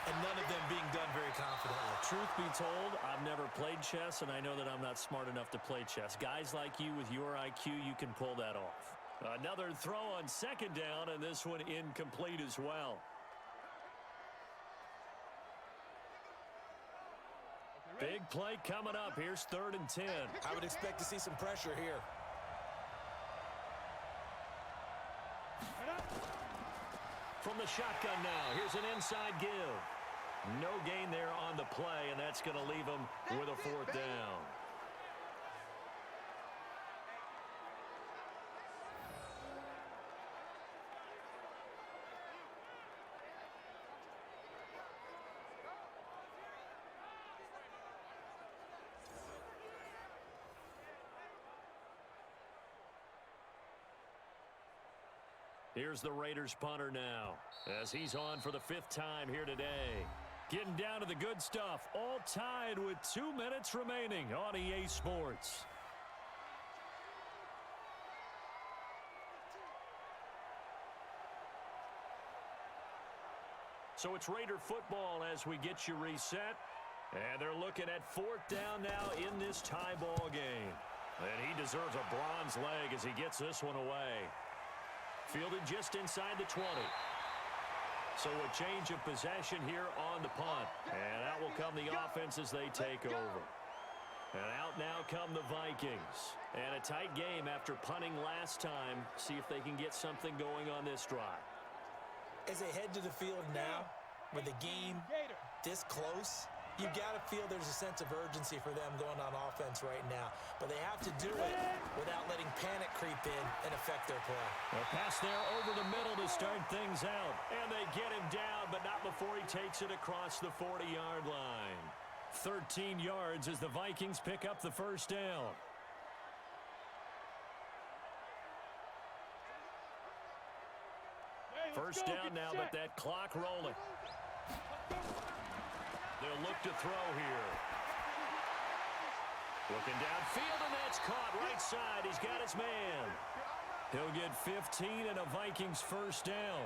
and none of them being done very confidently. Truth be told, I've never played chess, and I know that I'm not smart enough to play chess. Guys like you with your IQ, you can pull that off. Another throw on second down, and this one incomplete as well. Big play coming up. Here's 3rd and 10. I would expect to see some pressure here. From the shotgun now, here's an inside give. No gain there on the play, and that's going to leave him with a 4th down. Here's the Raiders punter now, as he's on for the 5th time here today. Getting down to the good stuff, all tied with 2 minutes remaining on EA Sports. So it's Raider football as we get you reset. And they're looking at 4th down now in this tie ball game. And he deserves a bronze leg as he gets this one away. Fielded just inside the 20. So a change of possession here on the punt. And out will come the offense as they take over. And out now come the Vikings. And a tight game after punting last time. See if they can get something going on this drive. As they head to the field now, with the game this close, You've got to feel there's a sense of urgency for them going on offense right now. But they have to do it without letting panic creep in and affect their play. A pass there over the middle to start things out. And they get him down, but not before he takes it across the 40-yard line. 13 yards as the Vikings pick up the first down. First down now, but that clock rolling. They'll look to throw here. Looking downfield, and that's caught right side. He's got his man. He'll get 15 and a Vikings first down.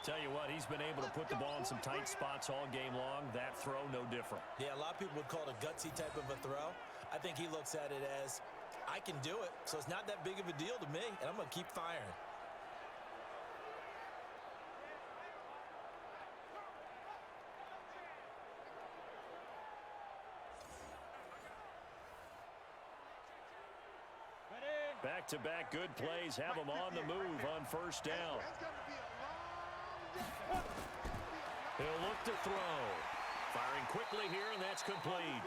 Tell you what, he's been able to put the ball in some tight spots all game long. That throw, no different. Yeah, a lot of people would call it a gutsy type of a throw. I think he looks at it as, I can do it, so it's not that big of a deal to me, and I'm going to keep firing. Back-to-back good plays have him on the move on first down. He'll look to throw. Firing quickly here, and that's complete.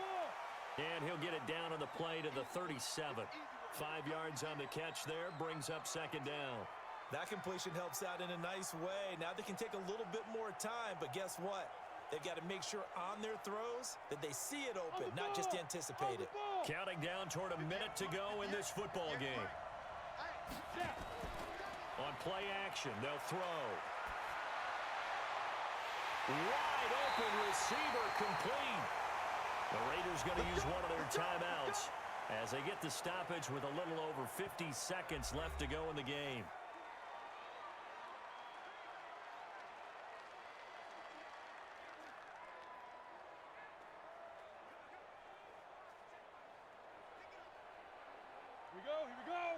And he'll get it down on the play to the 37. 5 yards on the catch there, brings up second down. That completion helps out in a nice way. Now they can take a little bit more time, but guess what? They've got to make sure on their throws that they see it open, not just anticipate it. Counting down toward a minute to go in this football game. On play action, they'll throw. Wide open receiver complete. The Raiders going to use one of their timeouts as they get the stoppage with a little over 50 seconds left to go in the game.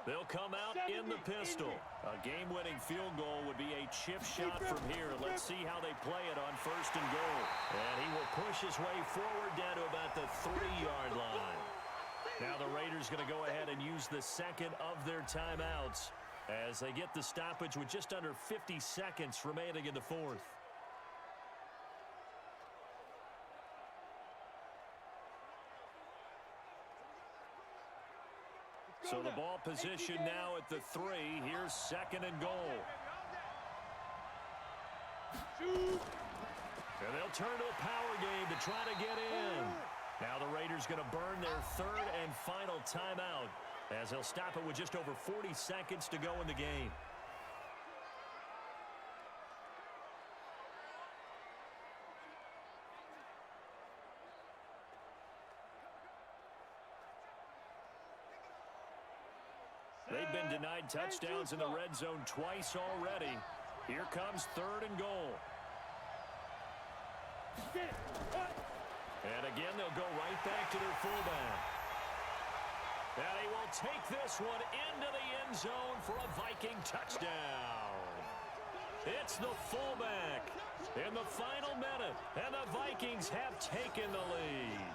They'll come out in the pistol. A game-winning field goal would be a chip shot from here. Let's see how they play it on first and goal. And he will push his way forward down to about the 3-yard line. Now the Raiders going to go ahead and use the second of their timeouts as they get the stoppage with just under 50 seconds remaining in the fourth. So the ball position now at the 3. Here's second and goal. And they'll turn to a power game to try to get in. Now the Raiders going to burn their third and final timeout as they'll stop it with just over 40 seconds to go in the game. They've been denied touchdowns in the red zone twice already. Here comes third and goal. And again, they'll go right back to their fullback. And he will take this one into the end zone for a Viking touchdown. It's the fullback in the final minute, and the Vikings have taken the lead.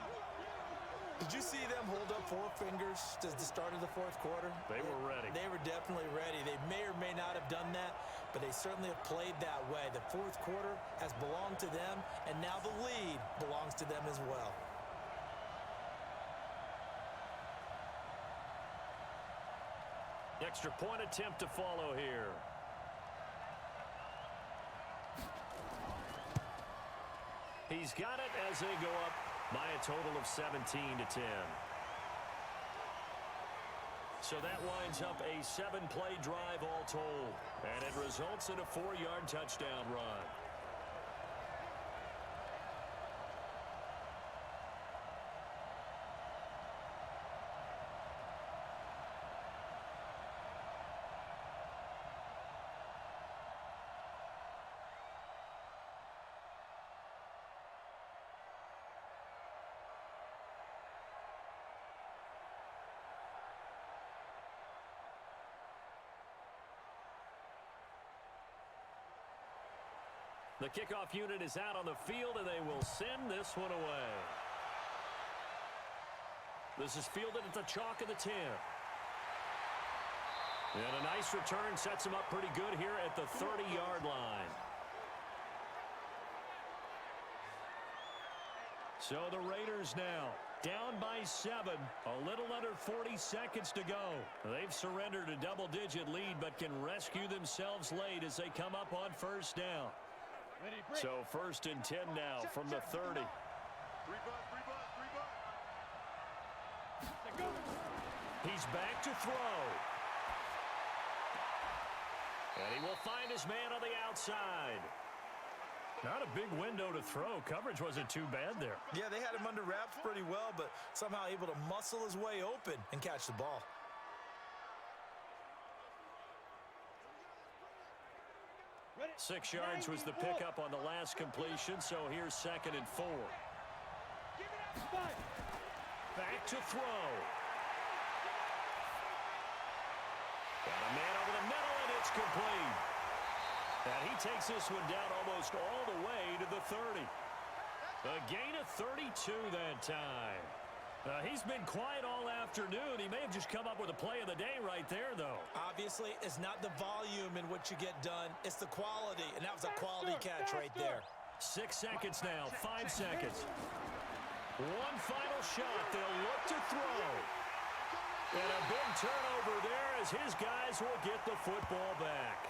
Did you see them hold up 4 fingers at the start of the fourth quarter? They were ready. They were definitely ready. They may or may not have done that, but they certainly have played that way. The fourth quarter has belonged to them, and now the lead belongs to them as well. Extra point attempt to follow here. He's got it as they go up by a total of 17-10. So that winds up a 7-play drive all told. And it results in a 4-yard touchdown run. The kickoff unit is out on the field, and they will send this one away. This is fielded at the chalk of the 10. And a nice return sets him up pretty good here at the 30-yard line. So the Raiders now down by 7, a little under 40 seconds to go. They've surrendered a double-digit lead, but can rescue themselves late as they come up on first down. So 1st and 10 now from the 30. He's back to throw. And he will find his man on the outside. Not a big window to throw. Coverage wasn't too bad there. Yeah, they had him under wraps pretty well, but somehow able to muscle his way open and catch the ball. Ready? 6 yards was the pickup on the last completion, so here's 2nd and 4. Give it up, 5. Back to throw. Got a man over the middle, and it's complete. And he takes this one down almost all the way to the 30. A gain of 32 that time. He's been quiet all afternoon. He may have just come up with a play of the day right there, though. Obviously, it's not the volume in which you get done. It's the quality, and that was a quality catch right there. 6 seconds now, 5 seconds. One final shot. They'll look to throw. And a big turnover there as his guys will get the football back.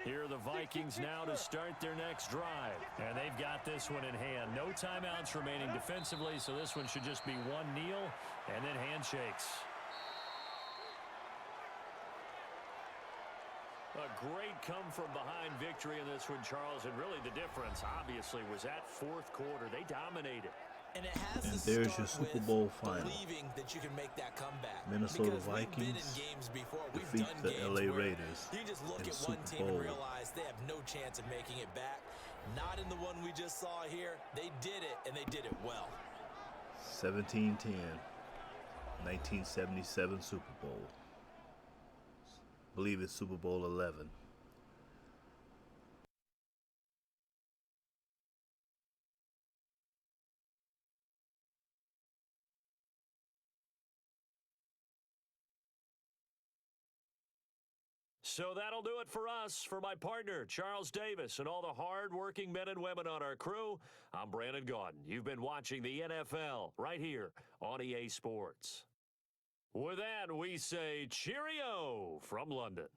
Here are the Vikings now to start their next drive. And they've got this one in hand. No timeouts remaining defensively, so this one should just be one kneel and then handshakes. A great come-from-behind victory in this one, Charles, and really the difference, obviously, was that 4th quarter. They dominated. And it has And to there's start your Super with Bowl final. believing that you can make that comeback. Minnesota Because we've been in Vikings games before. We've defeat done the games LA where Raiders you just look in at one Super team and Bowl. realize they have no chance of making it back. Not in the one we just saw here. They did it, and they did it well. 17-10, 1977 Super Bowl. I believe it's Super Bowl 11. So that'll do it for us. For my partner, Charles Davis, and all the hard-working men and women on our crew, I'm Brandon Gaudin. You've been watching the NFL right here on EA Sports. With that, we say cheerio from London.